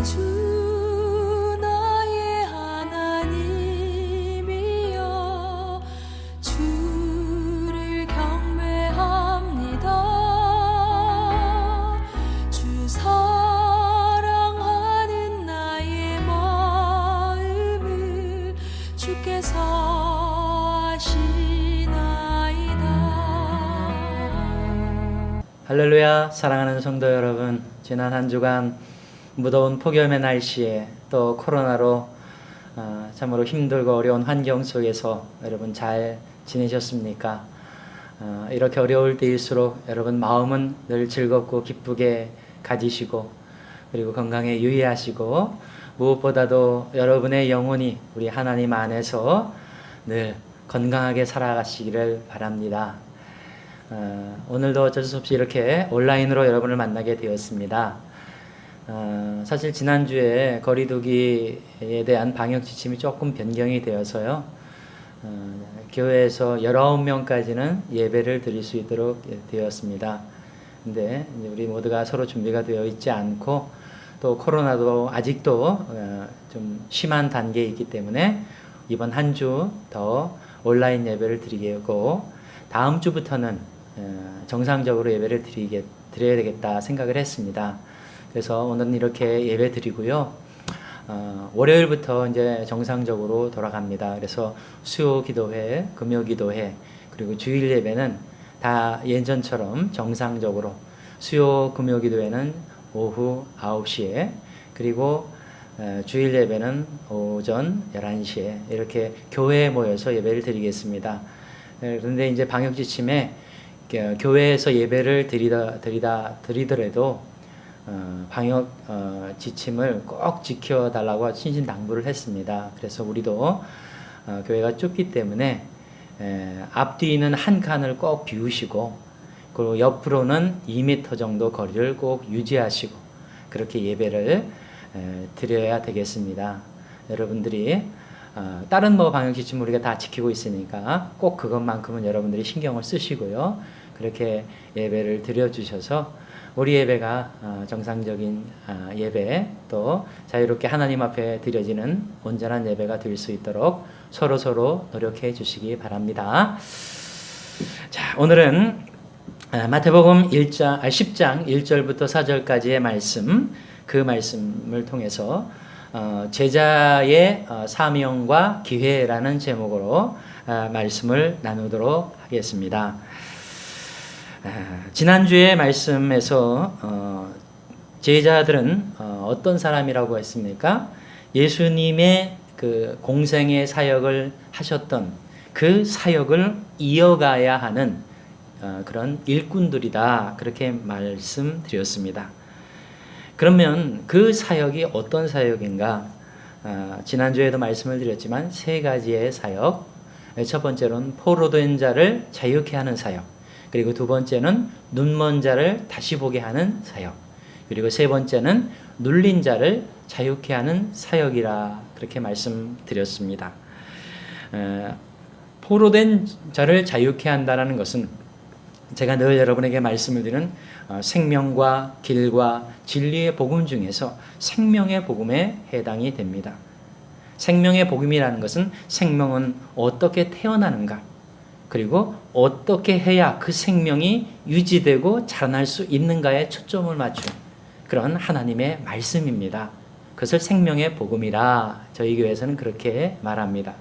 주 나의 하나님이여 주를 경배합니다. 주 사랑하는 나의 마음을 주께서 아시나이다. 할렐루야. 사랑하는 성도 여러분, 지난 한 주간 무더운 폭염의 날씨에 또 코로나로 참으로 힘들고 어려운 환경 속에서 여러분 잘 지내셨습니까? 이렇게 어려울 때일수록 여러분 마음은 늘 즐겁고 기쁘게 가지시고 그리고 건강에 유의하시고 무엇보다도 여러분의 영혼이 우리 하나님 안에서 늘 건강하게 살아가시기를 바랍니다. 오늘도 어쩔 수 없이 이렇게 온라인으로 여러분을 만나게 되었습니다. 사실 지난주에 거리두기에 대한 방역 지침이 조금 변경이 되어서요. 교회에서 19명까지는 예배를 드릴 수 있도록 되었습니다. 근데 우리 모두가 서로 준비가 되어 있지 않고 또 코로나도 아직도 좀 심한 단계에 있기 때문에 이번 한 주 더 온라인 예배를 드리겠고 다음 주부터는 정상적으로 예배를 드려야 되겠다 생각을 했습니다. 그래서 오늘은 이렇게 예배 드리고요. 월요일부터 이제 정상적으로 돌아갑니다. 그래서 수요 기도회, 금요 기도회, 그리고 주일 예배는 다 예전처럼 정상적으로 수요 금요 기도회는 오후 9시에 그리고 주일 예배는 오전 11시에 이렇게 교회에 모여서 예배를 드리겠습니다. 그런데 이제 방역 지침에 교회에서 예배를 드리더라도 방역 지침을 꼭 지켜달라고 신신당부를 했습니다. 그래서 우리도 교회가 좁기 때문에 앞뒤는 한 칸을 꼭 비우시고 그리고 옆으로는 2m 정도 거리를 꼭 유지하시고 그렇게 예배를 드려야 되겠습니다. 여러분들이 다른 방역 지침 우리가 다 지키고 있으니까 꼭 그것만큼은 여러분들이 신경을 쓰시고요. 그렇게 예배를 드려주셔서 우리 예배가 정상적인 예배 또 자유롭게 하나님 앞에 드려지는 온전한 예배가 될 수 있도록 서로 노력해 주시기 바랍니다. 자, 오늘은 마태복음 10장 1절부터 4절까지의 말씀, 그 말씀을 통해서 제자의 사명과 기회라는 제목으로 말씀을 나누도록 하겠습니다. 지난주의 말씀에서 제자들은 어떤 사람이라고 했습니까? 예수님의 그 공생의 사역을 하셨던 그 사역을 이어가야 하는 그런 일꾼들이다, 그렇게 말씀드렸습니다. 그러면 그 사역이 어떤 사역인가? 지난주에도 말씀을 드렸지만 세 가지의 사역. 첫 번째로는 포로된 자를 자유케 하는 사역, 그리고 두 번째는 눈먼 자를 다시 보게 하는 사역, 그리고 세 번째는 눌린 자를 자유케 하는 사역이라 그렇게 말씀드렸습니다. 포로된 자를 자유케 한다는 것은 제가 늘 여러분에게 말씀을 드리는 생명과 길과 진리의 복음 중에서 생명의 복음에 해당이 됩니다. 생명의 복음이라는 것은 생명은 어떻게 태어나는가, 그리고 어떻게 해야 그 생명이 유지되고 자라날 수 있는가에 초점을 맞춘 그런 하나님의 말씀입니다. 그것을 생명의 복음이라 저희 교회에서는 그렇게 말합니다.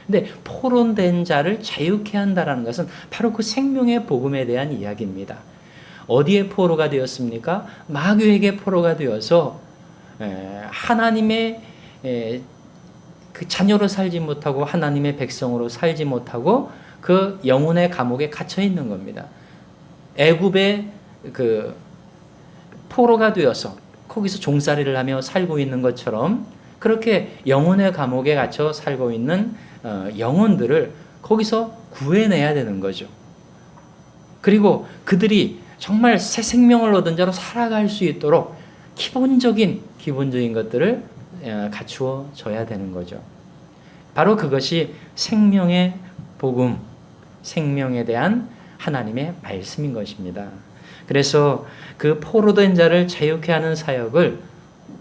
근데 포로된 자를 자유케 한다는 것은 바로 그 생명의 복음에 대한 이야기입니다. 어디에 포로가 되었습니까? 마귀에게 포로가 되어서 하나님의 그 자녀로 살지 못하고 하나님의 백성으로 살지 못하고 그 영혼의 감옥에 갇혀 있는 겁니다. 애굽의 그 포로가 되어서 거기서 종살이를 하며 살고 있는 것처럼 그렇게 영혼의 감옥에 갇혀 살고 있는 영혼들을 거기서 구해내야 되는 거죠. 그리고 그들이 정말 새 생명을 얻은 자로 살아갈 수 있도록 기본적인 것들을 갖추어 줘야 되는 거죠. 바로 그것이 생명의 복음, 생명에 대한 하나님의 말씀인 것입니다. 그래서 그 포로된 자를 자유케 하는 사역을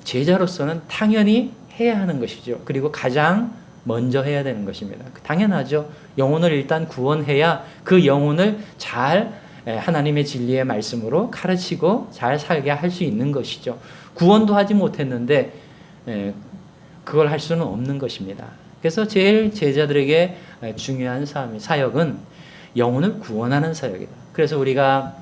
제자로서는 당연히 해야 하는 것이죠. 그리고 가장 먼저 해야 되는 것입니다. 당연하죠. 영혼을 일단 구원해야 그 영혼을 잘 하나님의 진리의 말씀으로 가르치고 잘 살게 할 수 있는 것이죠. 구원도 하지 못했는데 그걸 할 수는 없는 것입니다. 그래서 제일 제자들에게 중요한 사역은 영혼을 구원하는 사역이다. 그래서 우리가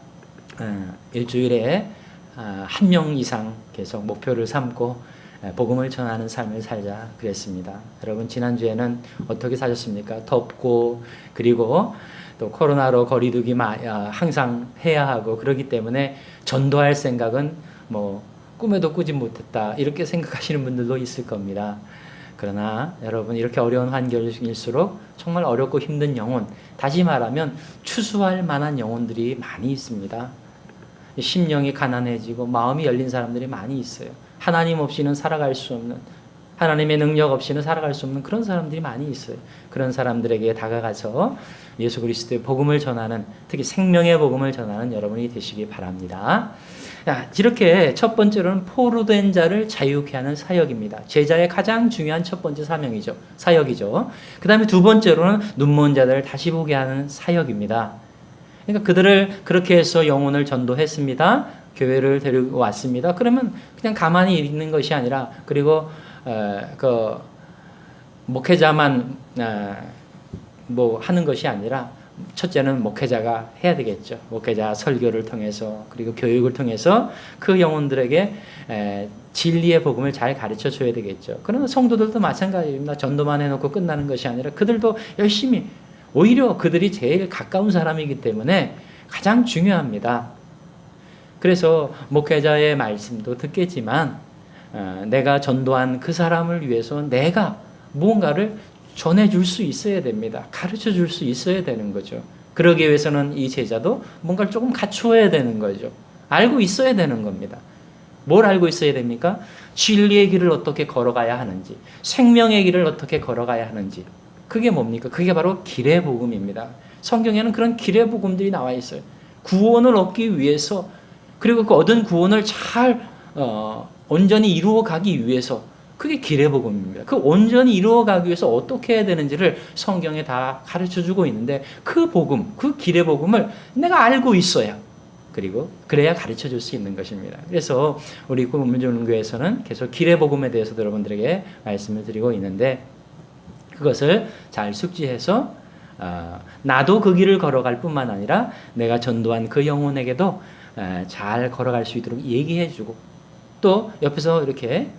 일주일에 한 명 이상 계속 목표를 삼고 복음을 전하는 삶을 살자 그랬습니다. 여러분 지난주에는 어떻게 사셨습니까? 덥고 그리고 또 코로나로 거리두기 항상 해야 하고 그러기 때문에 전도할 생각은 뭐 꿈에도 꾸지 못했다 이렇게 생각하시는 분들도 있을 겁니다. 그러나 여러분 이렇게 어려운 환경일수록 정말 어렵고 힘든 영혼, 다시 말하면 추수할 만한 영혼들이 많이 있습니다. 심령이 가난해지고 마음이 열린 사람들이 많이 있어요. 하나님 없이는 살아갈 수 없는, 하나님의 능력 없이는 살아갈 수 없는 그런 사람들이 많이 있어요. 그런 사람들에게 다가가서 예수 그리스도의 복음을 전하는, 특히 생명의 복음을 전하는 여러분이 되시기 바랍니다. 이렇게 첫 번째로는 포로된 자를 자유케 하는 사역입니다. 제자의 가장 중요한 첫 번째 사역이죠. 그 다음에 두 번째로는 눈먼 자들을 다시 보게 하는 사역입니다. 그러니까 그들을 그렇게 해서 영혼을 전도했습니다. 교회를 데리고 왔습니다. 그러면 그냥 가만히 있는 것이 아니라, 그리고 그 목회자만 뭐 하는 것이 아니라, 첫째는 목회자가 해야 되겠죠. 목회자 설교를 통해서 그리고 교육을 통해서 그 영혼들에게 진리의 복음을 잘 가르쳐 줘야 되겠죠. 그러나 성도들도 마찬가지입니다. 전도만 해놓고 끝나는 것이 아니라 그들도 열심히, 오히려 그들이 제일 가까운 사람이기 때문에 가장 중요합니다. 그래서 목회자의 말씀도 듣겠지만 내가 전도한 그 사람을 위해서 내가 무언가를 전해줄 수 있어야 됩니다. 가르쳐줄 수 있어야 되는 거죠. 그러기 위해서는 이 제자도 뭔가를 조금 갖추어야 되는 거죠. 알고 있어야 되는 겁니다. 뭘 알고 있어야 됩니까? 진리의 길을 어떻게 걸어가야 하는지, 생명의 길을 어떻게 걸어가야 하는지. 그게 뭡니까? 그게 바로 길의 복음입니다. 성경에는 그런 길의 복음들이 나와 있어요. 구원을 얻기 위해서, 그리고 그 얻은 구원을 잘 온전히 이루어 가기 위해서, 그게 길의 복음입니다. 그 온전히 이루어 가기 위해서 어떻게 해야 되는지를 성경에 다 가르쳐 주고 있는데, 그 복음, 그 길의 복음을 내가 알고 있어야, 그리고 그래야 가르쳐 줄 수 있는 것입니다. 그래서 우리 꿈을주는교회에서는 계속 길의 복음에 대해서 여러분들에게 말씀을 드리고 있는데, 그것을 잘 숙지해서 나도 그 길을 걸어갈 뿐만 아니라 내가 전도한 그 영혼에게도 잘 걸어갈 수 있도록 얘기해주고, 또 옆에서 이렇게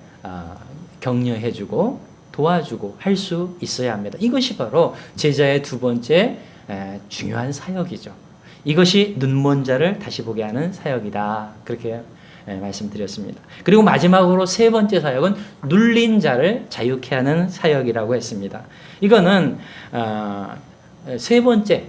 격려해주고 도와주고 할 수 있어야 합니다. 이것이 바로 제자의 두 번째 중요한 사역이죠. 이것이 눈먼 자를 다시 보게 하는 사역이다. 그렇게 말씀드렸습니다. 그리고 마지막으로 세 번째 사역은 눌린 자를 자유케 하는 사역이라고 했습니다. 이거는 세 번째,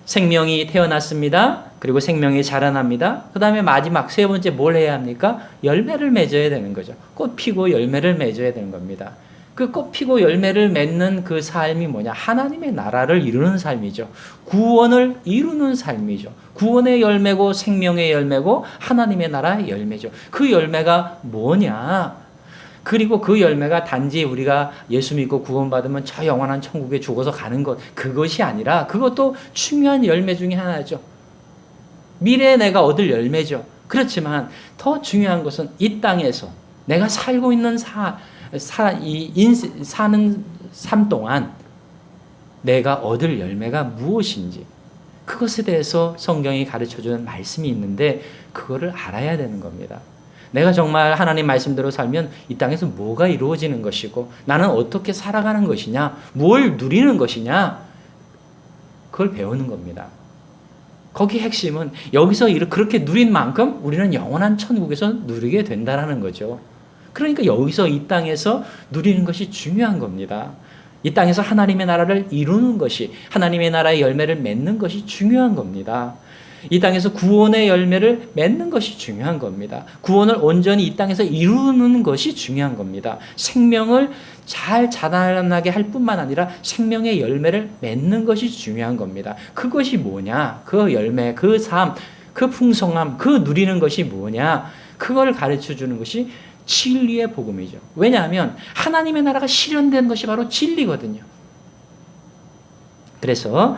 생명이 태어났습니다. 그리고 생명이 자라납니다. 그 다음에 마지막 세 번째 뭘 해야 합니까? 열매를 맺어야 되는 거죠. 꽃 피고 열매를 맺어야 되는 겁니다. 그 꽃 피고 열매를 맺는 그 삶이 뭐냐? 하나님의 나라를 이루는 삶이죠. 구원을 이루는 삶이죠. 구원의 열매고 생명의 열매고 하나님의 나라의 열매죠. 그 열매가 뭐냐? 그리고 그 열매가 단지 우리가 예수 믿고 구원받으면 저 영원한 천국에 죽어서 가는 것, 그것이 아니라, 그것도 중요한 열매 중에 하나죠. 미래에 내가 얻을 열매죠. 그렇지만 더 중요한 것은 이 땅에서 내가 살고 있는 사는 삶 동안 내가 얻을 열매가 무엇인지, 그것에 대해서 성경이 가르쳐주는 말씀이 있는데 그거를 알아야 되는 겁니다. 내가 정말 하나님 말씀대로 살면 이 땅에서 뭐가 이루어지는 것이고 나는 어떻게 살아가는 것이냐, 뭘 누리는 것이냐, 그걸 배우는 겁니다. 거기 핵심은 여기서 그렇게 누린 만큼 우리는 영원한 천국에서 누리게 된다는 거죠. 그러니까 여기서 이 땅에서 누리는 것이 중요한 겁니다. 이 땅에서 하나님의 나라를 이루는 것이, 하나님의 나라의 열매를 맺는 것이 중요한 겁니다. 이 땅에서 구원의 열매를 맺는 것이 중요한 겁니다. 구원을 온전히 이 땅에서 이루는 것이 중요한 겁니다. 생명을 잘 자라나게 할 뿐만 아니라 생명의 열매를 맺는 것이 중요한 겁니다. 그것이 뭐냐? 그 열매, 그 삶, 그 풍성함, 그 누리는 것이 뭐냐? 그걸 가르쳐 주는 것이 진리의 복음이죠. 왜냐하면 하나님의 나라가 실현된 것이 바로 진리거든요. 그래서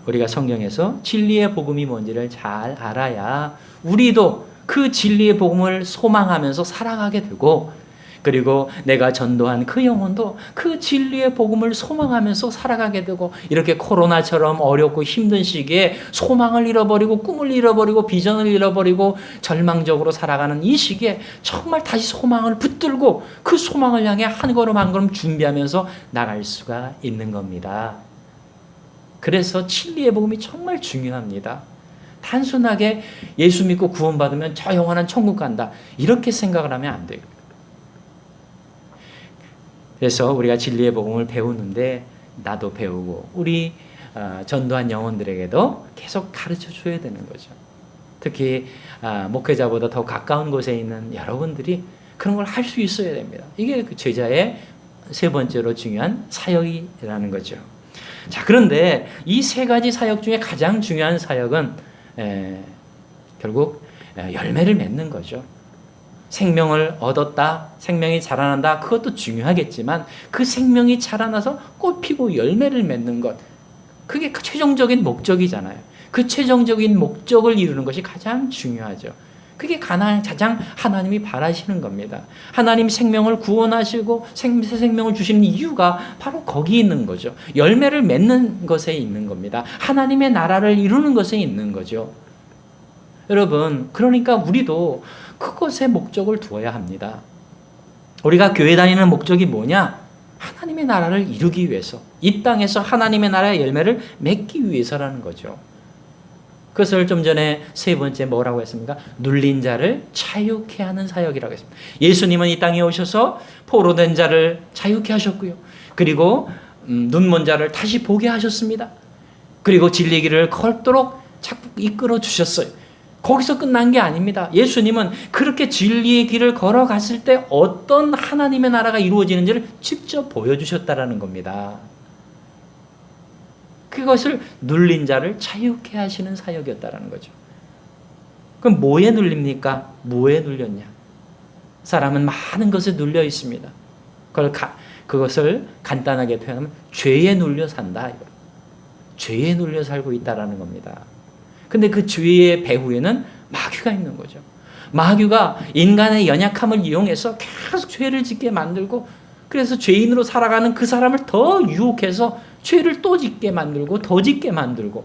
우리가 성경에서 진리의 복음이 뭔지를 잘 알아야 우리도 그 진리의 복음을 소망하면서 살아가게 되고, 그리고 내가 전도한 그 영혼도 그 진리의 복음을 소망하면서 살아가게 되고, 이렇게 코로나처럼 어렵고 힘든 시기에 소망을 잃어버리고 꿈을 잃어버리고 비전을 잃어버리고 절망적으로 살아가는 이 시기에 정말 다시 소망을 붙들고 그 소망을 향해 한 걸음 한 걸음 준비하면서 나갈 수가 있는 겁니다. 그래서 진리의 복음이 정말 중요합니다. 단순하게 예수 믿고 구원받으면 저 영원한 천국 간다, 이렇게 생각을 하면 안 돼요. 그래서 우리가 진리의 복음을 배우는데 나도 배우고 우리 전도한 영혼들에게도 계속 가르쳐 줘야 되는 거죠. 특히 목회자보다 더 가까운 곳에 있는 여러분들이 그런 걸 할 수 있어야 됩니다. 이게 그 제자의 세 번째로 중요한 사역이라는 거죠. 자, 그런데 이 세 가지 사역 중에 가장 중요한 사역은 결국 열매를 맺는 거죠. 생명을 얻었다, 생명이 자라난다, 그것도 중요하겠지만 그 생명이 자라나서 꽃 피고 열매를 맺는 것, 그게 최종적인 목적이잖아요. 그 최종적인 목적을 이루는 것이 가장 중요하죠. 그게 가장 하나님이 바라시는 겁니다. 하나님 생명을 구원하시고 새 생명을 주시는 이유가 바로 거기 있는 거죠. 열매를 맺는 것에 있는 겁니다. 하나님의 나라를 이루는 것에 있는 거죠. 여러분, 그러니까 우리도 그것에 목적을 두어야 합니다. 우리가 교회 다니는 목적이 뭐냐? 하나님의 나라를 이루기 위해서, 이 땅에서 하나님의 나라의 열매를 맺기 위해서라는 거죠. 그것을 좀 전에 세 번째 뭐라고 했습니까? 눌린 자를 자유케 하는 사역이라고 했습니다. 예수님은 이 땅에 오셔서 포로된 자를 자유케 하셨고요. 그리고 눈먼 자를 다시 보게 하셨습니다. 그리고 진리의 길을 걷도록 자꾸 이끌어 주셨어요. 거기서 끝난 게 아닙니다. 예수님은 그렇게 진리의 길을 걸어갔을 때 어떤 하나님의 나라가 이루어지는지를 직접 보여주셨다라는 겁니다. 그것을 눌린 자를 자유케 하시는 사역이었다라는 거죠. 그럼 뭐에 눌립니까? 뭐에 눌렸냐? 사람은 많은 것에 눌려 있습니다. 그것을 간단하게 표현하면 죄에 눌려 산다. 죄에 눌려 살고 있다라는 겁니다. 근데 그 죄의 배후에는 마귀가 있는 거죠. 마귀가 인간의 연약함을 이용해서 계속 죄를 짓게 만들고, 그래서 죄인으로 살아가는 그 사람을 더 유혹해서 죄를 또 짓게 만들고 더 짓게 만들고,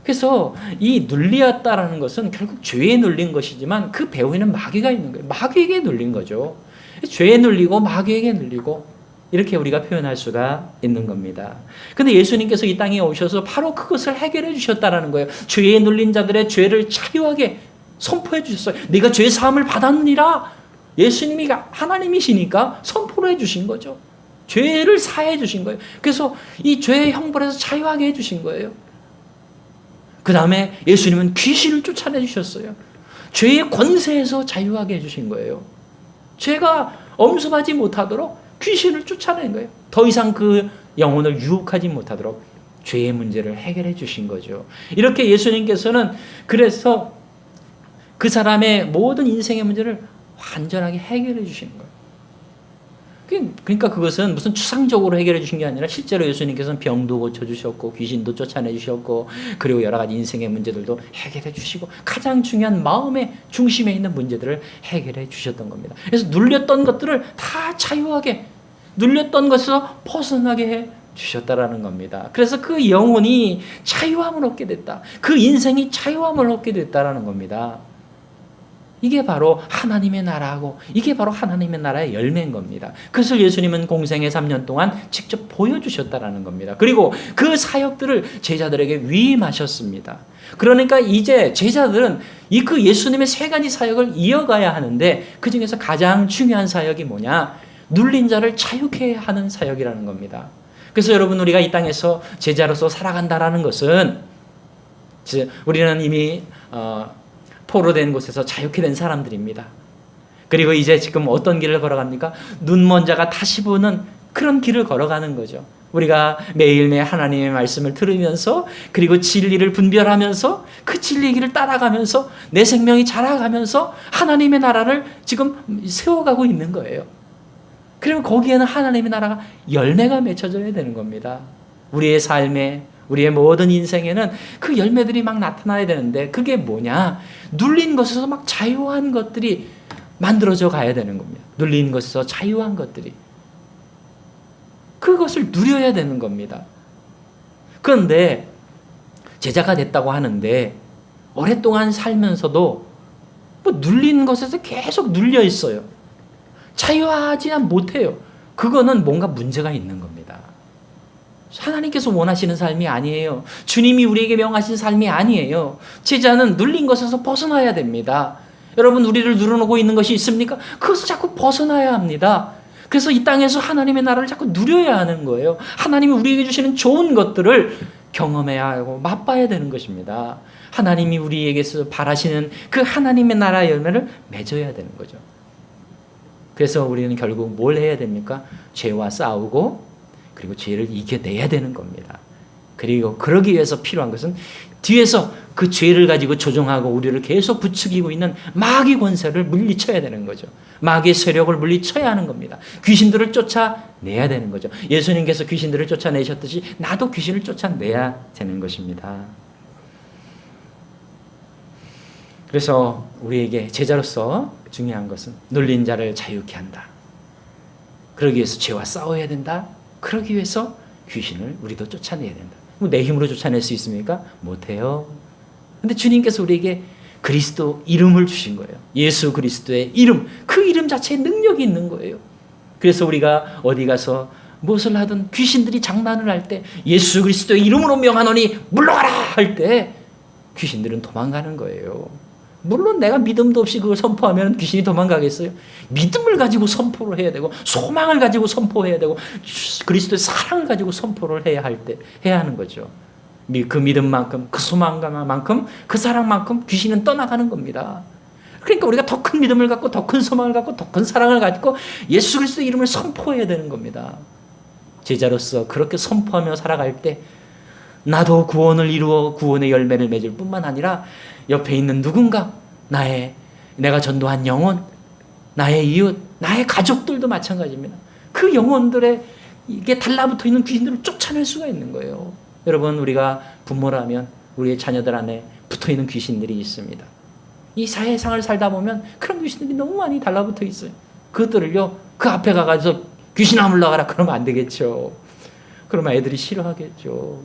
그래서 이 눌리었다라는 것은 결국 죄에 눌린 것이지만 그 배후에는 마귀가 있는 거예요. 마귀에게 눌린 거죠. 죄에 눌리고 마귀에게 눌리고, 이렇게 우리가 표현할 수가 있는 겁니다. 근데 예수님께서 이 땅에 오셔서 바로 그것을 해결해 주셨다라는 거예요. 죄에 눌린 자들의 죄를 자유하게 선포해 주셨어요. 네가 죄 사함을 받았느니라. 예수님이 하나님이시니까 선포를 해 주신 거죠. 죄를 사해 주신 거예요. 그래서 이 죄의 형벌에서 자유하게 해 주신 거예요. 그 다음에 예수님은 귀신을 쫓아내 주셨어요. 죄의 권세에서 자유하게 해 주신 거예요. 죄가 엄습하지 못하도록 귀신을 쫓아낸 거예요. 더 이상 그 영혼을 유혹하지 못하도록 죄의 문제를 해결해 주신 거죠. 이렇게 예수님께서는 그래서 그 사람의 모든 인생의 문제를 완전하게 해결해 주시는 거예요. 그러니까 그것은 무슨 추상적으로 해결해 주신 게 아니라 실제로 예수님께서는 병도 고쳐주셨고 귀신도 쫓아내 주셨고, 그리고 여러 가지 인생의 문제들도 해결해 주시고, 가장 중요한 마음의 중심에 있는 문제들을 해결해 주셨던 겁니다. 그래서 눌렸던 것들을 다 자유하게, 눌렸던 것에서 벗어나게 해 주셨다라는 겁니다. 그래서 그 영혼이 자유함을 얻게 됐다. 그 인생이 자유함을 얻게 됐다라는 겁니다. 이게 바로 하나님의 나라고, 이게 바로 하나님의 나라의 열매인 겁니다. 그것을 예수님은 공생의 3년 동안 직접 보여주셨다라는 겁니다. 그리고 그 사역들을 제자들에게 위임하셨습니다. 그러니까 이제 제자들은 그 예수님의 세 가지 사역을 이어가야 하는데, 그 중에서 가장 중요한 사역이 뭐냐? 눌린 자를 자유케 하는 사역이라는 겁니다. 그래서 여러분, 우리가 이 땅에서 제자로서 살아간다라는 것은, 우리는 이미 포로된 곳에서 자유케 된 사람들입니다. 그리고 이제 지금 어떤 길을 걸어갑니까? 눈먼 자가 다시 보는 그런 길을 걸어가는 거죠. 우리가 매일매일 하나님의 말씀을 들으면서 그리고 진리를 분별하면서 그 진리의 길을 따라가면서 내 생명이 자라가면서 하나님의 나라를 지금 세워가고 있는 거예요. 그러면 거기에는 하나님의 나라가 열매가 맺혀져야 되는 겁니다. 우리의 삶에 우리의 모든 인생에는 그 열매들이 막 나타나야 되는데 그게 뭐냐? 눌린 것에서 막 자유한 것들이 만들어져 가야 되는 겁니다. 눌린 것에서 자유한 것들이. 그것을 누려야 되는 겁니다. 그런데 제자가 됐다고 하는데 오랫동안 살면서도 뭐 눌린 것에서 계속 눌려 있어요. 자유하지 못해요. 그거는 뭔가 문제가 있는 겁니다. 하나님께서 원하시는 삶이 아니에요. 주님이 우리에게 명하신 삶이 아니에요. 제자는 눌린 것에서 벗어나야 됩니다. 여러분, 우리를 눌러놓고 있는 것이 있습니까? 그것을 자꾸 벗어나야 합니다. 그래서 이 땅에서 하나님의 나라를 자꾸 누려야 하는 거예요. 하나님이 우리에게 주시는 좋은 것들을 경험해야 하고 맛봐야 되는 것입니다. 하나님이 우리에게서 바라시는 그 하나님의 나라 열매를 맺어야 되는 거죠. 그래서 우리는 결국 뭘 해야 됩니까? 죄와 싸우고 그리고 죄를 이겨내야 되는 겁니다. 그리고 그러기 위해서 필요한 것은 뒤에서 그 죄를 가지고 조종하고 우리를 계속 부추기고 있는 마귀 권세를 물리쳐야 되는 거죠. 마귀의 세력을 물리쳐야 하는 겁니다. 귀신들을 쫓아내야 되는 거죠. 예수님께서 귀신들을 쫓아내셨듯이 나도 귀신을 쫓아내야 되는 것입니다. 그래서 우리에게 제자로서 중요한 것은 눌린 자를 자유케 한다. 그러기 위해서 죄와 싸워야 된다. 그러기 위해서 귀신을 우리도 쫓아내야 된다. 내 힘으로 쫓아낼 수 있습니까? 못해요. 근데 주님께서 우리에게 그리스도 이름을 주신 거예요. 예수 그리스도의 이름, 그 이름 자체에 능력이 있는 거예요. 그래서 우리가 어디 가서 무엇을 하든 귀신들이 장난을 할 때 예수 그리스도의 이름으로 명하노니 물러가라 할 때 귀신들은 도망가는 거예요. 물론 내가 믿음도 없이 그걸 선포하면 귀신이 도망가겠어요? 믿음을 가지고 선포를 해야 되고 소망을 가지고 선포해야 되고 그리스도의 사랑을 가지고 선포를 해야 할 때 해야 하는 거죠. 그 믿음만큼 그 소망만큼 그 사랑만큼 귀신은 떠나가는 겁니다. 그러니까 우리가 더 큰 믿음을 갖고 더 큰 소망을 갖고 더 큰 사랑을 가지고 예수 그리스도의 이름을 선포해야 되는 겁니다. 제자로서 그렇게 선포하며 살아갈 때 나도 구원을 이루어 구원의 열매를 맺을 뿐만 아니라 옆에 있는 누군가, 내가 전도한 영혼, 나의 이웃, 나의 가족들도 마찬가지입니다. 그 영혼들의 이게 달라붙어 있는 귀신들을 쫓아낼 수가 있는 거예요. 여러분, 우리가 부모라면 우리의 자녀들 안에 붙어 있는 귀신들이 있습니다. 이 사회상을 살다 보면 그런 귀신들이 너무 많이 달라붙어 있어요. 그것들을요, 그 앞에 가서 귀신아 물러가라 그러면 안 되겠죠. 그러면 애들이 싫어하겠죠.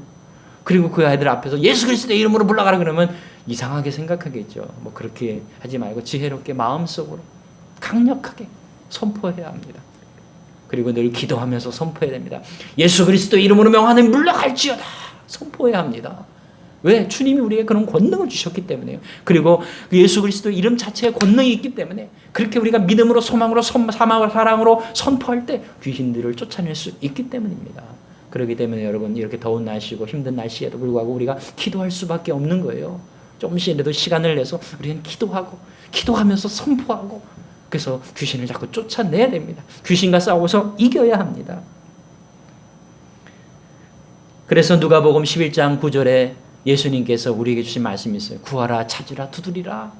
그리고 그 아이들 앞에서 예수 그리스도의 이름으로 물러가라 그러면 이상하게 생각하겠죠. 뭐 그렇게 하지 말고 지혜롭게 마음속으로 강력하게 선포해야 합니다. 그리고 늘 기도하면서 선포해야 됩니다. 예수 그리스도의 이름으로 명하는 물러갈지어다 선포해야 합니다. 왜? 주님이 우리에게 그런 권능을 주셨기 때문에요. 그리고 예수 그리스도의 이름 자체에 권능이 있기 때문에 그렇게 우리가 믿음으로 소망으로 사망을 사랑으로 선포할 때 귀신들을 쫓아낼 수 있기 때문입니다. 그렇기 때문에 여러분, 이렇게 더운 날씨고 힘든 날씨에도 불구하고 우리가 기도할 수밖에 없는 거예요. 조금씩이라도 시간을 내서 우리는 기도하면서 선포하고 그래서 귀신을 자꾸 쫓아내야 됩니다. 귀신과 싸워서 이겨야 합니다. 그래서 누가복음 11장 9절에 예수님께서 우리에게 주신 말씀이 있어요. 구하라 찾으라 두드리라.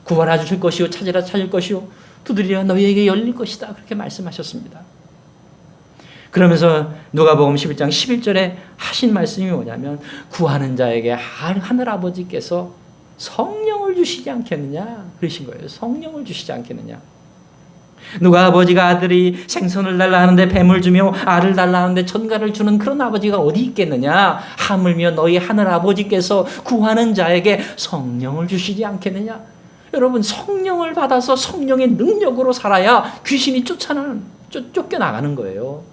구하라 주실 것이요 찾으라 찾을 것이요 두드리라 너희에게 열릴 것이다. 그렇게 말씀하셨습니다. 그러면서 누가복음 11장 11절에 하신 말씀이 뭐냐면 구하는 자에게 하늘 아버지께서 성령을 주시지 않겠느냐 그러신 거예요. 성령을 주시지 않겠느냐. 누가 아버지가 아들이 생선을 달라 하는데 뱀을 주며 알을 달라 하는데 천가를 주는 그런 아버지가 어디 있겠느냐. 하물며 너희 하늘 아버지께서 구하는 자에게 성령을 주시지 않겠느냐. 여러분, 성령을 받아서 성령의 능력으로 살아야 귀신이 쫓겨나가는 거예요.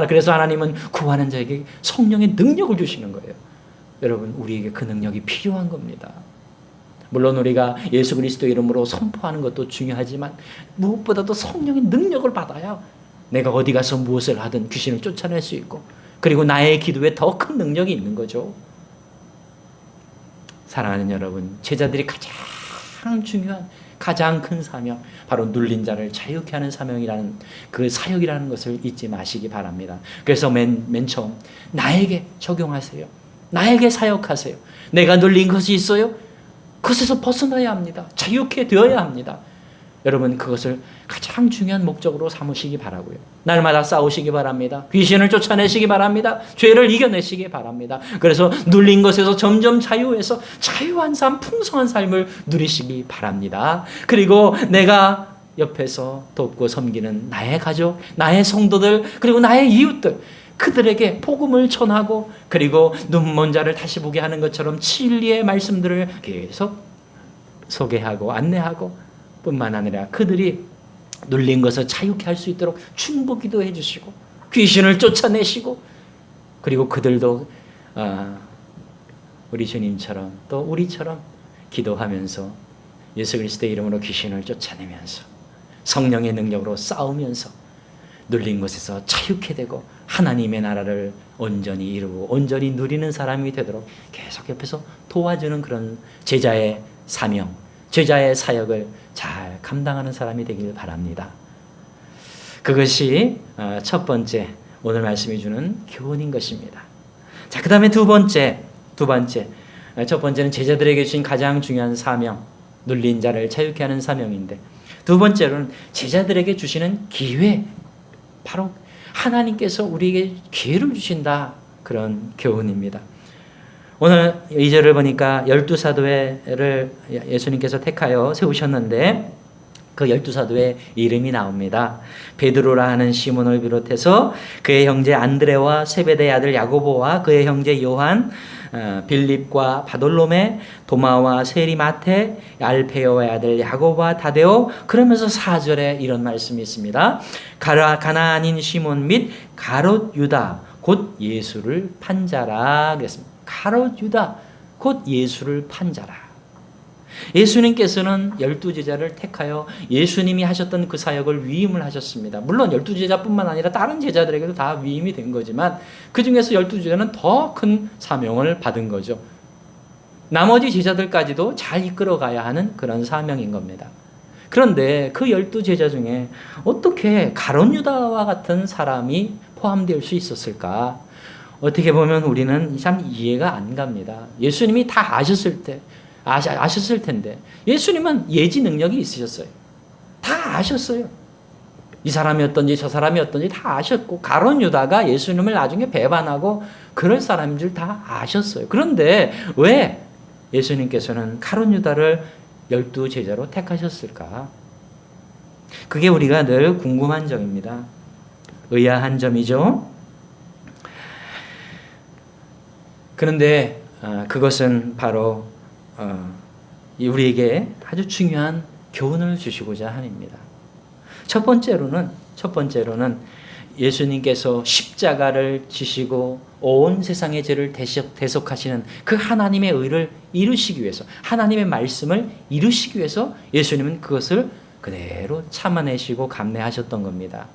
그래서 하나님은 구하는 자에게 성령의 능력을 주시는 거예요. 여러분, 우리에게 그 능력이 필요한 겁니다. 물론 우리가 예수 그리스도 이름으로 선포하는 것도 중요하지만 무엇보다도 성령의 능력을 받아야 내가 어디 가서 무엇을 하든 귀신을 쫓아낼 수 있고 그리고 나의 기도에 더 큰 능력이 있는 거죠. 사랑하는 여러분, 제자들이 가장 가장 중요한 가장 큰 사명, 바로 눌린 자를 자유케 하는 사명이라는 그 사역이라는 것을 잊지 마시기 바랍니다. 그래서 맨 처음 나에게 적용하세요. 나에게 사역하세요. 내가 눌린 것이 있어요? 그것에서 벗어나야 합니다. 자유케 되어야 합니다. 여러분, 그것을 가장 중요한 목적으로 삼으시기 바라고요. 날마다 싸우시기 바랍니다. 귀신을 쫓아내시기 바랍니다. 죄를 이겨내시기 바랍니다. 그래서 눌린 것에서 점점 자유해서 자유한 삶, 풍성한 삶을 누리시기 바랍니다. 그리고 내가 옆에서 돕고 섬기는 나의 가족, 나의 성도들, 그리고 나의 이웃들, 그들에게 복음을 전하고, 그리고 눈먼 자를 다시 보게 하는 것처럼 진리의 말씀들을 계속 소개하고 안내하고, 뿐만 아니라 그들이 눌린 것을 자유케 할 수 있도록 중보기도 해주시고, 귀신을 쫓아내시고, 그리고 그들도 우리 주님처럼 또 우리처럼 기도하면서 예수 그리스도의 이름으로 귀신을 쫓아내면서 성령의 능력으로 싸우면서 눌린 것에서 자유케 되고 하나님의 나라를 온전히 이루고 온전히 누리는 사람이 되도록 계속 옆에서 도와주는 그런 제자의 사명, 제자의 사역을 잘 감당하는 사람이 되길 바랍니다. 그것이 첫 번째 오늘 말씀이 주는 교훈인 것입니다. 자, 그 다음에 두 번째. 첫 번째는 제자들에게 주신 가장 중요한 사명, 눌린 자를 자유케 하는 사명인데, 두 번째로는 제자들에게 주시는 기회, 바로 하나님께서 우리에게 기회를 주신다, 그런 교훈입니다. 오늘 2절을 보니까 12사도를 예수님께서 택하여 세우셨는데 그 12사도의 이름이 나옵니다. 베드로라 하는 시몬을 비롯해서 그의 형제 안드레와 세베대의 아들 야고보와 그의 형제 요한, 빌립과 바돌로메, 도마와 세리마테, 알페오의 아들 야고보와 다데오. 그러면서 4절에 이런 말씀이 있습니다. 가나안인 시몬 및 가롯 유다 곧 예수를 판 자라 그랬습니다. 가롯 유다 곧 예수를 판 자라. 예수님께서는 12제자를 택하여 예수님이 하셨던 그 사역을 위임을 하셨습니다. 물론 12제자뿐만 아니라 다른 제자들에게도 다 위임이 된 거지만 그 중에서 12제자는 더 큰 사명을 받은 거죠. 나머지 제자들까지도 잘 이끌어가야 하는 그런 사명인 겁니다. 그런데 그 12제자 중에 어떻게 가롯 유다와 같은 사람이 포함될 수 있었을까? 어떻게 보면 우리는 참 이해가 안 갑니다. 예수님이 다 아셨을 텐데 예수님은 예지 능력이 있으셨어요. 다 아셨어요. 이 사람이 어떤지 저 사람이 어떤지 다 아셨고, 가롯 유다가 예수님을 나중에 배반하고 그럴 사람인 줄 다 아셨어요. 그런데 왜 예수님께서는 가롯 유다를 12제자로 택하셨을까? 그게 우리가 늘 궁금한 점입니다. 의아한 점이죠. 그런데 그것은 바로 우리에게 아주 중요한 교훈을 주시고자 함입니다. 첫 번째로는 예수님께서 십자가를 지시고 온 세상의 죄를 대속하시는 그 하나님의 의를 이루시기 위해서, 하나님의 말씀을 이루시기 위해서 예수님은 그것을 그대로 참아내시고 감내하셨던 겁니다.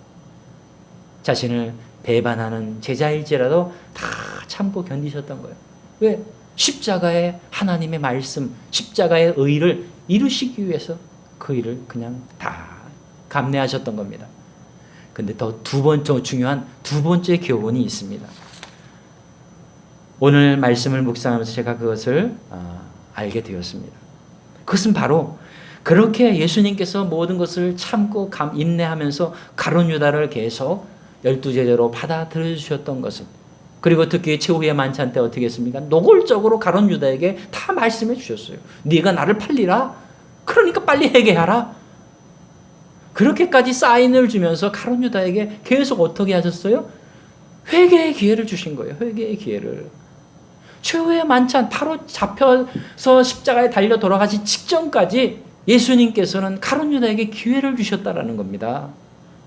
자신을 배반하는 제자일지라도 다 참고 견디셨던 거예요. 왜? 십자가의 하나님의 말씀, 십자가의 의를 이루시기 위해서 그 일을 그냥 다 감내하셨던 겁니다. 근데 더 중요한 두 번째 교훈이 있습니다. 오늘 말씀을 묵상하면서 제가 그것을 알게 되었습니다. 그것은 바로 그렇게 예수님께서 모든 것을 참고 인내하면서 가롯 유다를 계속 12제자로 받아들여 주셨던 것은, 그리고 특히 최후의 만찬 때 어떻게 했습니까? 노골적으로 가롯 유다에게 다 말씀해 주셨어요. 네가 나를 팔리라? 그러니까 빨리 회개하라. 그렇게까지 사인을 주면서 가롯 유다에게 계속 어떻게 하셨어요? 회개의 기회를 주신 거예요. 회개의 기회를. 최후의 만찬, 바로 잡혀서 십자가에 달려 돌아가시 직전까지 예수님께서는 가롯 유다에게 기회를 주셨다라는 겁니다.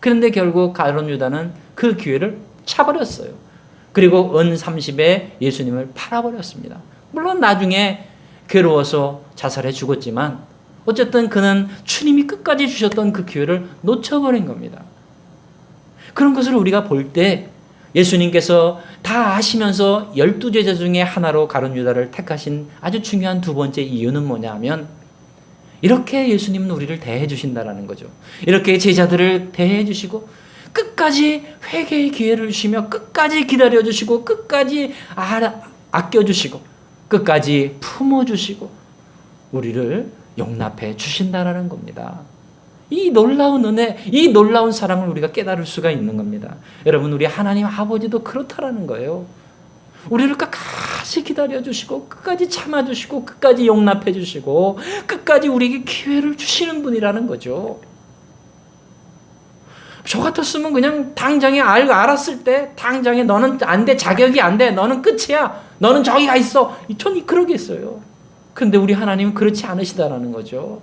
그런데 결국 가롯 유다는 그 기회를 차버렸어요. 그리고 은 30에 예수님을 팔아버렸습니다. 물론 나중에 괴로워서 자살해 죽었지만 어쨌든 그는 주님이 끝까지 주셨던 그 기회를 놓쳐버린 겁니다. 그런 것을 우리가 볼 때 예수님께서 다 아시면서 12제자 중에 하나로 가롯 유다를 택하신 아주 중요한 두 번째 이유는 뭐냐면, 이렇게 예수님은 우리를 대해 주신다라는 거죠. 이렇게 제자들을 대해 주시고 끝까지 회개의 기회를 주시며 끝까지 기다려 주시고 끝까지 아껴 주시고 끝까지 품어 주시고 우리를 용납해 주신다라는 겁니다. 이 놀라운 은혜, 이 놀라운 사랑을 우리가 깨달을 수가 있는 겁니다. 여러분, 우리 하나님 아버지도 그렇다라는 거예요. 우리를 끝까지 기다려주시고 끝까지 참아주시고 끝까지 용납해주시고 끝까지 우리에게 기회를 주시는 분이라는 거죠. 저 같았으면 그냥 당장에 알았을 때 당장에 너는 안 돼, 자격이 안 돼, 너는 끝이야, 너는 저기 가 있어, 전 그러겠어요. 근데 우리 하나님은 그렇지 않으시다라는 거죠.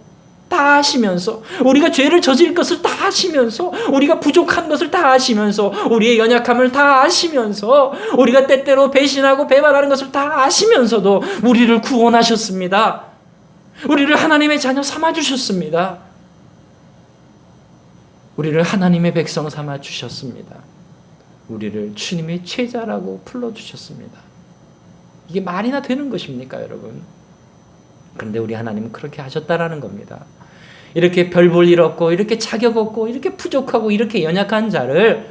다 아시면서, 우리가 죄를 저질 것을 다 아시면서, 우리가 부족한 것을 다 아시면서, 우리의 연약함을 다 아시면서, 우리가 때때로 배신하고 배반하는 것을 다 아시면서도 우리를 구원하셨습니다. 우리를 하나님의 자녀 삼아주셨습니다. 우리를 하나님의 백성 삼아주셨습니다. 우리를 주님의 제자라고 불러주셨습니다. 이게 말이나 되는 것입니까, 여러분? 그런데 우리 하나님은 그렇게 하셨다라는 겁니다. 이렇게 별 볼 일 없고 이렇게 자격 없고 이렇게 부족하고 이렇게 연약한 자를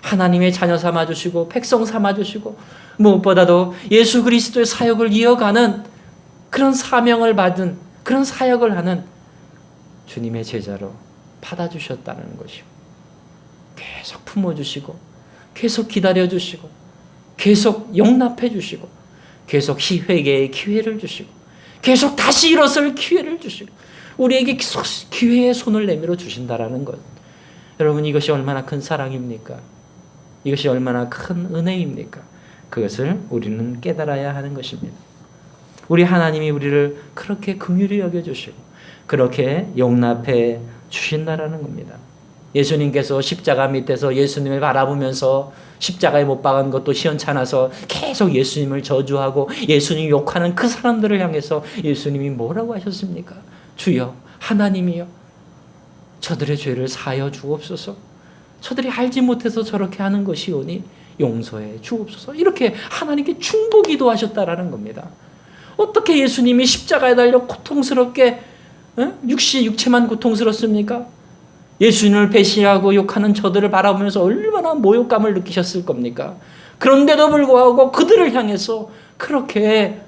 하나님의 자녀 삼아주시고 백성 삼아주시고 무엇보다도 예수 그리스도의 사역을 이어가는 그런 사명을 받은 그런 사역을 하는 주님의 제자로 받아주셨다는 것이요. 계속 품어주시고 계속 기다려주시고 계속 용납해주시고 계속 회개의 기회를 주시고 계속 다시 일어설 기회를 주시고 우리에게 기회의 손을 내밀어 주신다라는 것. 여러분, 이것이 얼마나 큰 사랑입니까? 이것이 얼마나 큰 은혜입니까? 그것을 우리는 깨달아야 하는 것입니다. 우리 하나님이 우리를 그렇게 긍휼히 여겨주시고 그렇게 용납해 주신다라는 겁니다. 예수님께서 십자가 밑에서 예수님을 바라보면서 십자가에 못 박은 것도 시원찮아서 계속 예수님을 저주하고 예수님 욕하는 그 사람들을 향해서 예수님이 뭐라고 하셨습니까? 주여, 하나님이여, 저들의 죄를 사하여 주옵소서. 저들이 알지 못해서 저렇게 하는 것이오니 용서해 주옵소서. 이렇게 하나님께 중보기도 하셨다라는 겁니다. 어떻게 예수님이 십자가에 달려 고통스럽게 육체만 고통스럽습니까? 예수님을 배신하고 욕하는 저들을 바라보면서 얼마나 모욕감을 느끼셨을 겁니까? 그런데도 불구하고 그들을 향해서 그렇게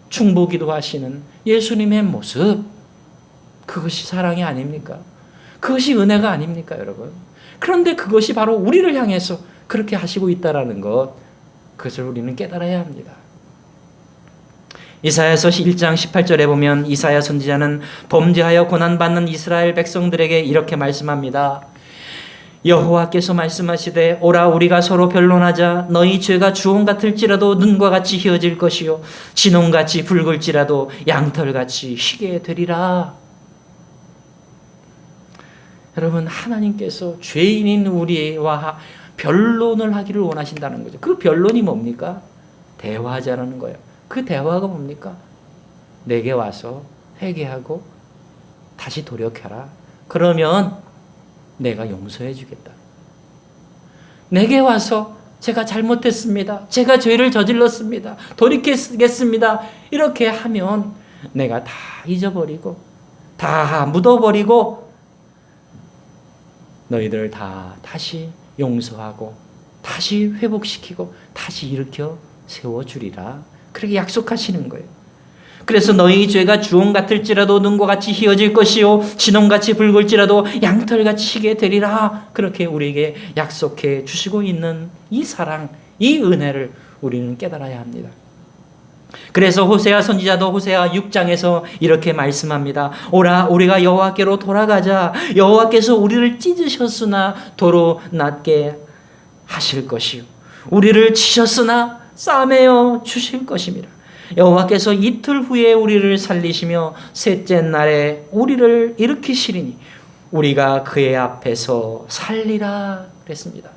중보기도 하시는 예수님의 모습, 그것이 사랑이 아닙니까? 그것이 은혜가 아닙니까, 여러분? 그런데 그것이 바로 우리를 향해서 그렇게 하시고 있다는 것, 그것을 우리는 깨달아야 합니다. 이사야서 1장 18절에 보면 이사야 선지자는 범죄하여 고난받는 이스라엘 백성들에게 이렇게 말씀합니다. 여호와께서 말씀하시되 오라 우리가 서로 변론하자. 너희 죄가 주홍 같을지라도 눈과 같이 희어질 것이요 진홍같이 붉을지라도 양털같이 희게 되리라. 여러분, 하나님께서 죄인인 우리와 변론을 하기를 원하신다는 거죠. 그 변론이 뭡니까? 대화하자라는 거예요. 그 대화가 뭡니까? 내게 와서 회개하고 다시 돌이켜라. 그러면 내가 용서해 주겠다. 내게 와서 제가 잘못했습니다. 제가 죄를 저질렀습니다. 돌이키겠습니다. 이렇게 하면 내가 다 잊어버리고 다 묻어버리고 너희들을 다 다시 용서하고 다시 회복시키고 다시 일으켜 세워주리라. 그렇게 약속하시는 거예요. 그래서 너희 죄가 주홍 같을지라도 눈과 같이 희어질 것이요 진홍같이 붉을지라도 양털같이 희게 되리라. 그렇게 우리에게 약속해 주시고 있는 이 사랑, 이 은혜를 우리는 깨달아야 합니다. 그래서 호세아 선지자도 호세아 6장에서 이렇게 말씀합니다. 오라 우리가 여호와께로 돌아가자. 여호와께서 우리를 찢으셨으나 도로 낫게 하실 것이요 우리를 치셨으나 싸매어 주실 것입니다. 여호와께서 이틀 후에 우리를 살리시며 셋째 날에 우리를 일으키시리니 우리가 그의 앞에서 살리라 그랬습니다.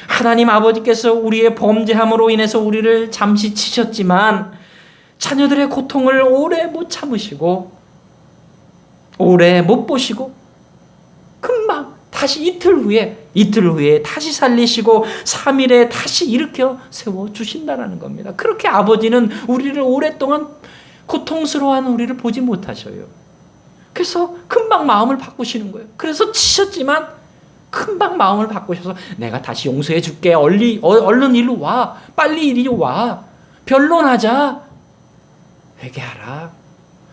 하나님 아버지께서 우리의 범죄함으로 인해서 우리를 잠시 치셨지만 자녀들의 고통을 오래 못 참으시고 오래 못 보시고 금방 다시 이틀 후에 다시 살리시고 3일에 다시 일으켜 세워주신다는 겁니다. 그렇게 아버지는 우리를 오랫동안 고통스러워하는 우리를 보지 못하셔요. 그래서 금방 마음을 바꾸시는 거예요. 그래서 치셨지만 금방 마음을 바꾸셔서 내가 다시 용서해 줄게. 얼른 일로 와. 빨리 이리 와. 변론하자. 회개하라.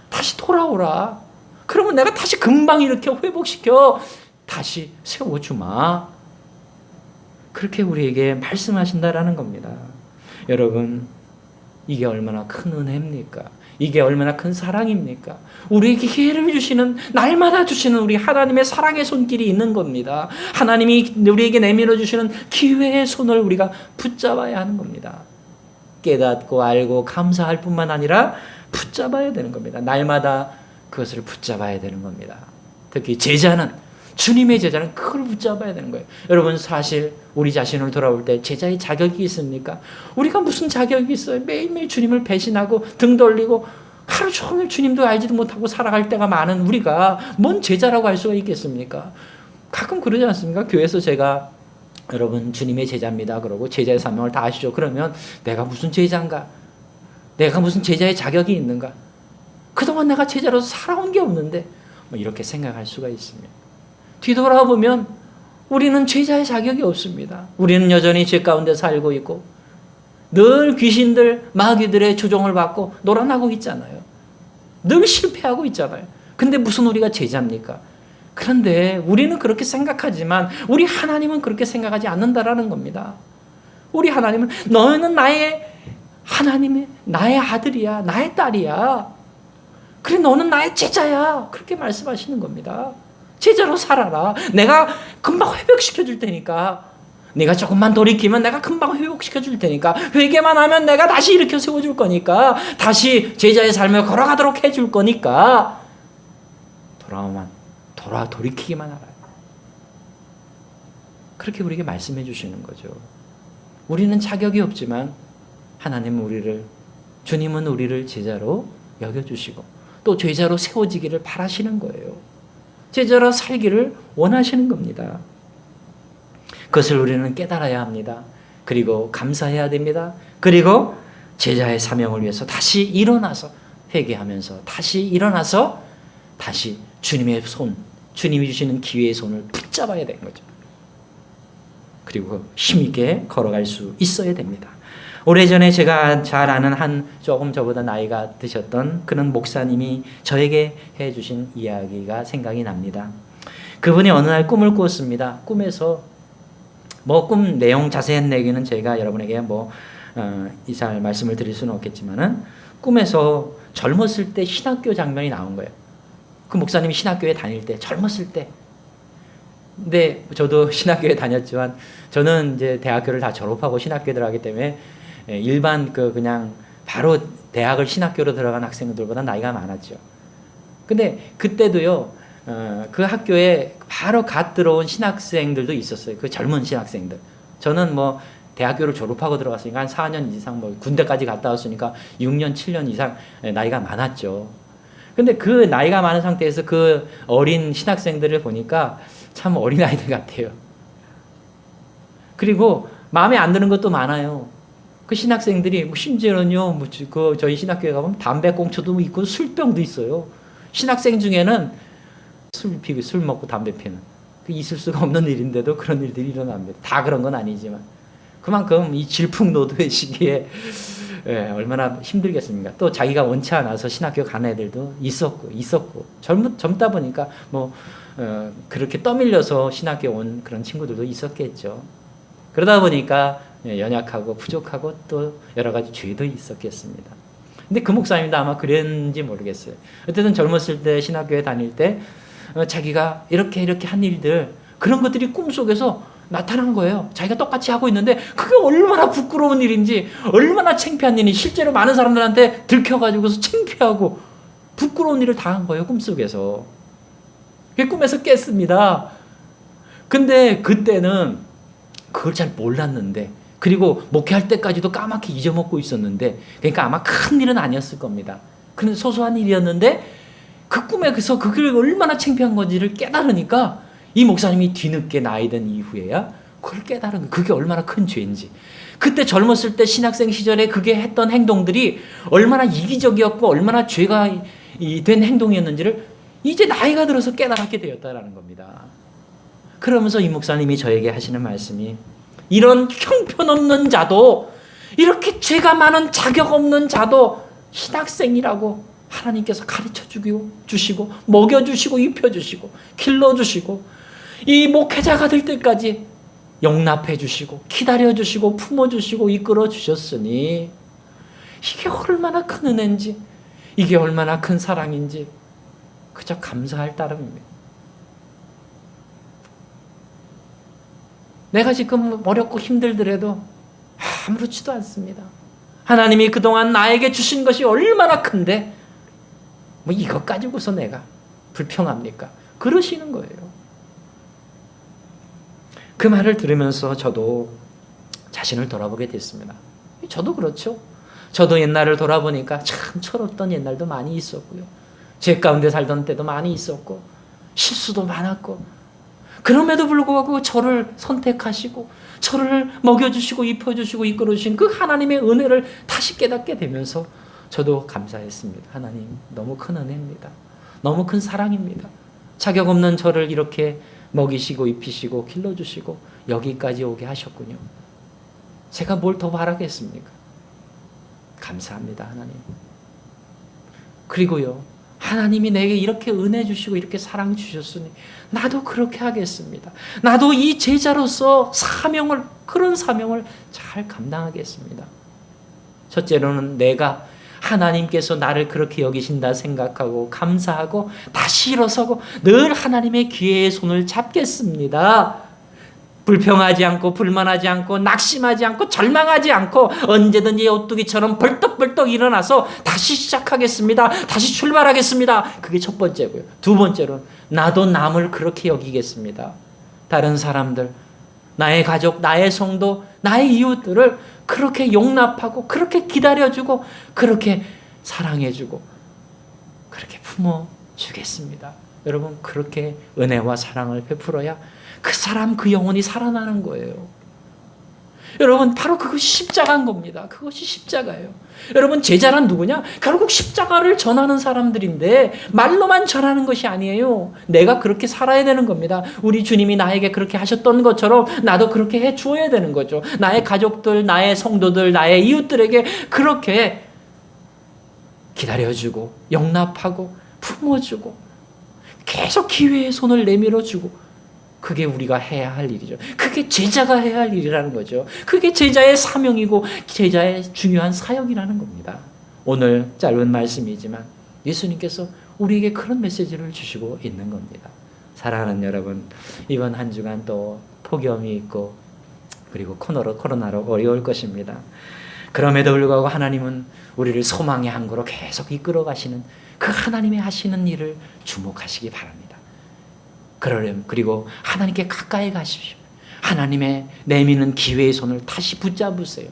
다시 돌아오라. 그러면 내가 다시 금방 이렇게 회복시켜 다시 세워주마. 그렇게 우리에게 말씀하신다라는 겁니다. 여러분, 이게 얼마나 큰 은혜입니까? 이게 얼마나 큰 사랑입니까? 우리에게 기회를 주시는, 날마다 주시는 우리 하나님의 사랑의 손길이 있는 겁니다. 하나님이 우리에게 내밀어 주시는 기회의 손을 우리가 붙잡아야 하는 겁니다. 깨닫고 알고 감사할 뿐만 아니라 붙잡아야 되는 겁니다. 날마다 그것을 붙잡아야 되는 겁니다. 특히 제자는, 주님의 제자는 그걸 붙잡아야 되는 거예요. 여러분, 사실 우리 자신을 돌아올 때 제자의 자격이 있습니까? 우리가 무슨 자격이 있어요? 매일매일 주님을 배신하고 등 돌리고 하루 종일 주님도 알지도 못하고 살아갈 때가 많은 우리가 뭔 제자라고 할 수가 있겠습니까? 가끔 그러지 않습니까? 교회에서 제가 여러분 주님의 제자입니다 그러고 제자의 사명을 다 아시죠? 그러면 내가 무슨 제자인가? 내가 무슨 제자의 자격이 있는가? 그동안 내가 제자로서 살아온 게 없는데 뭐 이렇게 생각할 수가 있습니다. 뒤돌아보면 우리는 제자의 자격이 없습니다. 우리는 여전히 죄 가운데 살고 있고 늘 귀신들, 마귀들의 조종을 받고 놀아나고 있잖아요. 늘 실패하고 있잖아요. 근데 무슨 우리가 제자입니까? 그런데 우리는 그렇게 생각하지만 우리 하나님은 그렇게 생각하지 않는다라는 겁니다. 우리 하나님은 너는 나의 하나님의 나의 아들이야, 나의 딸이야. 그래, 너는 나의 제자야. 그렇게 말씀하시는 겁니다. 제자로 살아라. 내가 금방 회복시켜 줄 테니까. 네가 조금만 돌이키면 내가 금방 회복시켜 줄 테니까. 회개만 하면 내가 다시 일으켜 세워줄 거니까. 다시 제자의 삶을 걸어가도록 해줄 거니까. 돌이키기만 하라. 그렇게 우리에게 말씀해 주시는 거죠. 우리는 자격이 없지만 주님은 우리를 제자로 여겨주시고 또 제자로 세워지기를 바라시는 거예요. 제자로 살기를 원하시는 겁니다. 그것을 우리는 깨달아야 합니다. 그리고 감사해야 됩니다. 그리고 제자의 사명을 위해서 다시 일어나서 회개하면서 다시 일어나서 다시 주님의 손, 주님이 주시는 기회의 손을 붙잡아야 되는 거죠. 그리고 힘있게 걸어갈 수 있어야 됩니다. 오래전에 제가 잘 아는 조금 저보다 나이가 드셨던 그런 목사님이 저에게 해주신 이야기가 생각이 납니다. 그분이 어느 날 꿈을 꾸었습니다. 꿈에서 꿈 내용 자세한 얘기는 제가 여러분에게 이상 말씀을 드릴 수는 없겠지만은 꿈에서 젊었을 때 신학교 장면이 나온 거예요. 그 목사님이 신학교에 다닐 때, 젊었을 때. 근데 저도 신학교에 다녔지만 저는 이제 대학교를 다 졸업하고 신학교에 들어가기 때문에 일반 그냥 바로 대학을 신학교로 들어간 학생들보다 나이가 많았죠. 근데 그때도요, 그 학교에 바로 갓 들어온 신학생들도 있었어요. 그 젊은 신학생들. 저는 대학교를 졸업하고 들어갔으니까 한 4년 이상 군대까지 갔다 왔으니까 6년, 7년 이상 나이가 많았죠. 근데 그 나이가 많은 상태에서 그 어린 신학생들을 보니까 참 어린아이들 같아요. 그리고 마음에 안 드는 것도 많아요. 그 신학생들이 심지어는요, 저희 신학교에 가보면 담배 꽁초도 있고 술병도 있어요. 신학생 중에는 술 먹고 담배 피는. 있을 수가 없는 일인데도 그런 일들이 일어납니다. 다 그런 건 아니지만. 그만큼 이 질풍노도의 시기에 얼마나 힘들겠습니까? 또 자기가 원치 않아서 신학교 간 애들도 있었고 젊다 보니까 그렇게 떠밀려서 신학교 온 그런 친구들도 있었겠죠. 그러다 보니까 연약하고 부족하고 또 여러 가지 죄도 있었겠습니다. 근데 그 목사님도 아마 그랬는지 모르겠어요. 어쨌든 젊었을 때 신학교에 다닐 때 자기가 이렇게 한 일들, 그런 것들이 꿈속에서 나타난 거예요. 자기가 똑같이 하고 있는데 그게 얼마나 부끄러운 일인지, 얼마나 창피한 일인지, 실제로 많은 사람들한테 들켜가지고서 창피하고 부끄러운 일을 당한 거예요, 꿈속에서. 그게 꿈에서 깼습니다. 근데 그때는 그걸 잘 몰랐는데, 그리고 목회할 때까지도 까맣게 잊어먹고 있었는데, 그러니까 아마 큰 일은 아니었을 겁니다. 그런 소소한 일이었는데 그 꿈에서 그게 얼마나 창피한 건지를 깨달으니까 이 목사님이 뒤늦게 나이 든 이후에야 그걸 깨달은 거예요. 그게 얼마나 큰 죄인지. 그때 젊었을 때 신학생 시절에 그게 했던 행동들이 얼마나 이기적이었고 얼마나 죄가 된 행동이었는지를 이제 나이가 들어서 깨달았게 되었다라는 겁니다. 그러면서 이 목사님이 저에게 하시는 말씀이 이런 형편없는 자도 이렇게 죄가 많은 자격 없는 자도 신학생이라고 하나님께서 가르쳐 주시고 먹여주시고 입혀주시고 길러주시고 이 목회자가 될 때까지 용납해 주시고 기다려 주시고 품어 주시고 이끌어 주셨으니 이게 얼마나 큰 은혜인지 이게 얼마나 큰 사랑인지 그저 감사할 따름입니다. 내가 지금 어렵고 힘들더라도 아무렇지도 않습니다. 하나님이 그동안 나에게 주신 것이 얼마나 큰데 뭐 이것 가지고서 내가 불평합니까? 그러시는 거예요. 그 말을 들으면서 저도 자신을 돌아보게 됐습니다. 저도 그렇죠. 저도 옛날을 돌아보니까 참 철없던 옛날도 많이 있었고요. 죄 가운데 살던 때도 많이 있었고 실수도 많았고 그럼에도 불구하고 저를 선택하시고 저를 먹여주시고 입혀주시고 이끌어주신 그 하나님의 은혜를 다시 깨닫게 되면서 저도 감사했습니다. 하나님 너무 큰 은혜입니다. 너무 큰 사랑입니다. 자격 없는 저를 이렇게 먹이시고 입히시고 길러주시고 여기까지 오게 하셨군요. 제가 뭘 더 바라겠습니까? 감사합니다, 하나님. 그리고요, 하나님이 내게 이렇게 은혜 주시고 이렇게 사랑 주셨으니 나도 그렇게 하겠습니다. 나도 이 제자로서 그런 사명을 잘 감당하겠습니다. 첫째로는 내가 하나님께서 나를 그렇게 여기신다 생각하고 감사하고 다시 일어서고 늘 하나님의 기회의 손을 잡겠습니다. 불평하지 않고 불만하지 않고 낙심하지 않고 절망하지 않고 언제든지 오뚜기처럼 벌떡벌떡 일어나서 다시 시작하겠습니다. 다시 출발하겠습니다. 그게 첫 번째고요. 두 번째로는 나도 남을 그렇게 여기겠습니다. 다른 사람들, 나의 가족, 나의 성도, 나의 이웃들을 그렇게 용납하고 그렇게 기다려주고 그렇게 사랑해주고 그렇게 품어주겠습니다. 여러분 그렇게 은혜와 사랑을 베풀어야 그 사람 그 영혼이 살아나는 거예요. 여러분 바로 그것이 십자가인 겁니다. 그것이 십자가예요. 여러분 제자란 누구냐? 결국 십자가를 전하는 사람들인데 말로만 전하는 것이 아니에요. 내가 그렇게 살아야 되는 겁니다. 우리 주님이 나에게 그렇게 하셨던 것처럼 나도 그렇게 해 주어야 되는 거죠. 나의 가족들, 나의 성도들, 나의 이웃들에게 그렇게 기다려주고 용납하고 품어주고 계속 기회의 손을 내밀어주고 그게 우리가 해야 할 일이죠. 그게 제자가 해야 할 일이라는 거죠. 그게 제자의 사명이고 제자의 중요한 사역이라는 겁니다. 오늘 짧은 말씀이지만 예수님께서 우리에게 그런 메시지를 주시고 있는 겁니다. 사랑하는 여러분, 이번 한 주간 또 폭염이 있고 그리고 코로나로 어려울 것입니다. 그럼에도 불구하고 하나님은 우리를 소망의 항구로 계속 이끌어 가시는 그 하나님의 하시는 일을 주목하시기 바랍니다. 그리고 하나님께 가까이 가십시오. 하나님의 내미는 기회의 손을 다시 붙잡으세요.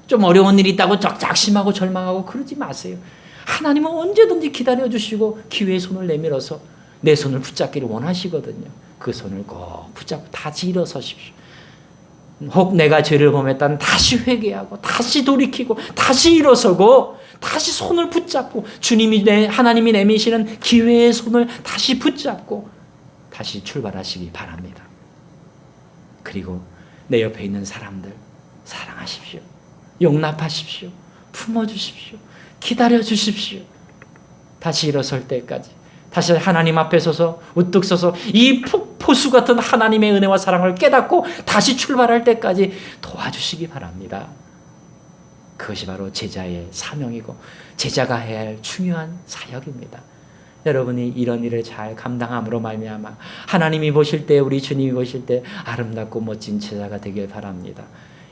좀 어려운 일이 있다고 작심하고 절망하고 그러지 마세요. 하나님은 언제든지 기다려주시고 기회의 손을 내밀어서 내 손을 붙잡기를 원하시거든요. 그 손을 꼭 붙잡고 다시 일어서십시오. 혹 내가 죄를 범했다면 다시 회개하고 다시 돌이키고 다시 일어서고 다시 손을 붙잡고 하나님이 내미시는 기회의 손을 다시 붙잡고 다시 출발하시기 바랍니다. 그리고 내 옆에 있는 사람들 사랑하십시오. 용납하십시오. 품어주십시오. 기다려주십시오. 다시 일어설 때까지 다시 하나님 앞에 서서 우뚝 서서 이 폭포수 같은 하나님의 은혜와 사랑을 깨닫고 다시 출발할 때까지 도와주시기 바랍니다. 그것이 바로 제자의 사명이고 제자가 해야 할 중요한 사역입니다. 여러분이 이런 일을 잘 감당함으로 말미암아 하나님이 보실 때 우리 주님이 보실 때 아름답고 멋진 제자가 되길 바랍니다.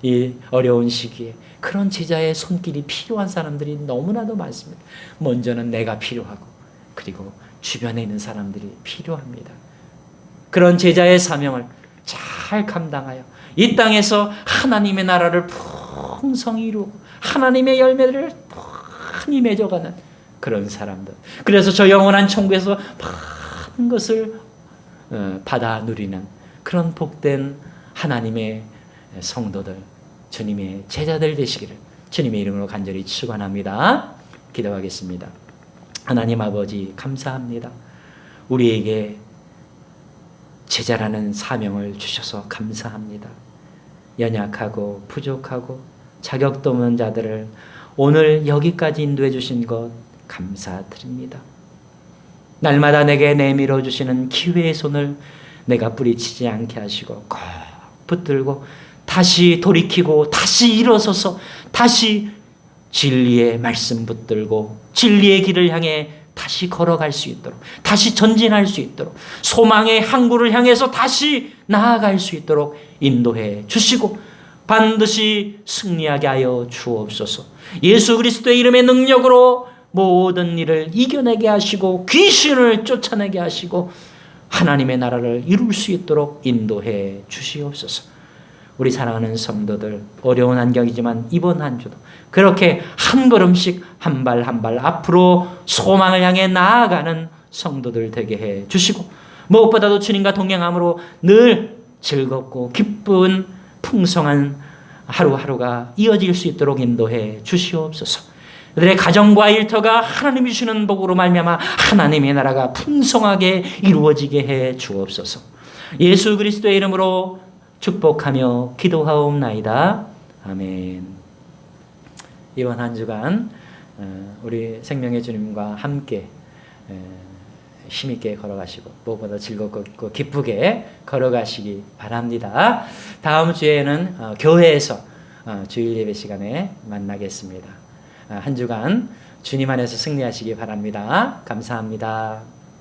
이 어려운 시기에 그런 제자의 손길이 필요한 사람들이 너무나도 많습니다. 먼저는 내가 필요하고 그리고 주변에 있는 사람들이 필요합니다. 그런 제자의 사명을 잘 감당하여 이 땅에서 하나님의 나라를 풍성히 이루고 하나님의 열매를 많이 맺어가는 그런 사람들. 그래서 저 영원한 천국에서 많은 것을 받아 누리는 그런 복된 하나님의 성도들, 주님의 제자들 되시기를 주님의 이름으로 간절히 축원합니다. 기도하겠습니다. 하나님 아버지 감사합니다. 우리에게 제자라는 사명을 주셔서 감사합니다. 연약하고 부족하고 자격도 없는 자들을 오늘 여기까지 인도해 주신 것 감사드립니다. 날마다 내게 내밀어 주시는 기회의 손을 내가 뿌리치지 않게 하시고 꼭 붙들고 다시 돌이키고 다시 일어서서 다시 진리의 말씀 붙들고 진리의 길을 향해 다시 걸어갈 수 있도록, 다시 전진할 수 있도록, 소망의 항구를 향해서 다시 나아갈 수 있도록 인도해 주시고 반드시 승리하게 하여 주옵소서. 예수 그리스도의 이름의 능력으로 모든 일을 이겨내게 하시고 귀신을 쫓아내게 하시고 하나님의 나라를 이룰 수 있도록 인도해 주시옵소서. 우리 사랑하는 성도들, 어려운 환경이지만 이번 한 주도 그렇게 한 걸음씩 한 발 한 발 앞으로 소망을 향해 나아가는 성도들 되게 해 주시고 무엇보다도 주님과 동행함으로 늘 즐겁고 기쁜 풍성한 하루하루가 이어질 수 있도록 인도해 주시옵소서. 그들의 가정과 일터가 하나님이 주시는 복으로 말미암아 하나님의 나라가 풍성하게 이루어지게 해 주옵소서. 예수 그리스도의 이름으로 축복하며 기도하옵나이다. 아멘. 이번 한 주간 우리 생명의 주님과 함께 힘있게 걸어가시고 무엇보다 즐겁고 기쁘게 걸어가시기 바랍니다. 다음 주에는 교회에서 주일 예배 시간에 만나겠습니다. 한 주간 주님 안에서 승리하시기 바랍니다. 감사합니다.